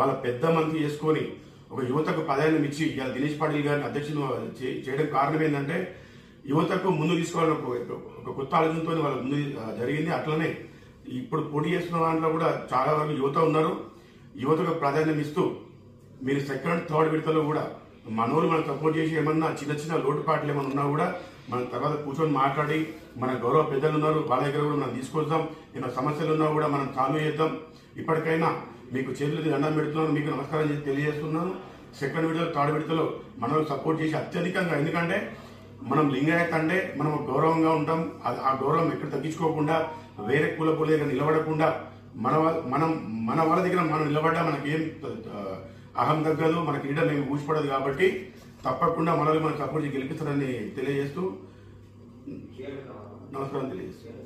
వాళ్ళ పెద్ద మంత్రి చేసుకొని ఒక యువతకు ప్రాధాన్యం ఇచ్చి ఇవాళ దినేష్ పాటిల్ గారిని అధ్యక్షులు చేయడం కారణం ఏంటంటే యువతకు ముందు తీసుకోవాలని ఒక కొత్త ఆలోచనతో వాళ్ళ ముందు జరిగింది. అట్లనే ఇప్పుడు పోటీ చేస్తున్న దాంట్లో కూడా చాలా వరకు యువత ఉన్నారు. యువతకు ప్రాధాన్యం ఇస్తూ మీరు సెకండ్ థర్డ్ విడతలో కూడా మనోళ్ళు మనం సపోర్ట్ చేసి ఏమన్నా చిన్న చిన్న లోటుపాట్లు ఏమన్నా ఉన్నా కూడా మనం తర్వాత కూర్చొని మాట్లాడి మన గౌరవ పెద్దలు ఉన్నారు వాళ్ళ దగ్గర కూడా మనం తీసుకొద్దాం. ఏమైనా సమస్యలు ఉన్నా కూడా మనం సాల్వ్ చేద్దాం. ఇప్పటికైనా మీకు చేతులు దండం పెడుతున్నాను, మీకు నమస్కారం చేసి తెలియజేస్తున్నాను. సెకండ్ విడతలో థర్డ్ విడతలో మనం సపోర్ట్ చేసి అత్యధికంగా, ఎందుకంటే మనం లింగాయత్ అంటే మనం గౌరవంగా ఉంటాం. ఆ గౌరవం ఎక్కడ తగ్గించుకోకుండా వేరే కుల దగ్గర నిలబడకుండా మన వాళ్ళ దగ్గర మనం నిలబడ్డా మనకేం అహం తగ్గదు, మన క్రీడలు ఏమి ఊసిపడదు. కాబట్టి తప్పకుండా మనల్ని మనం సపోర్ట్ చేసి గెలిపిస్తారని తెలియజేస్తూ నమస్కారం తెలియజేస్తాను.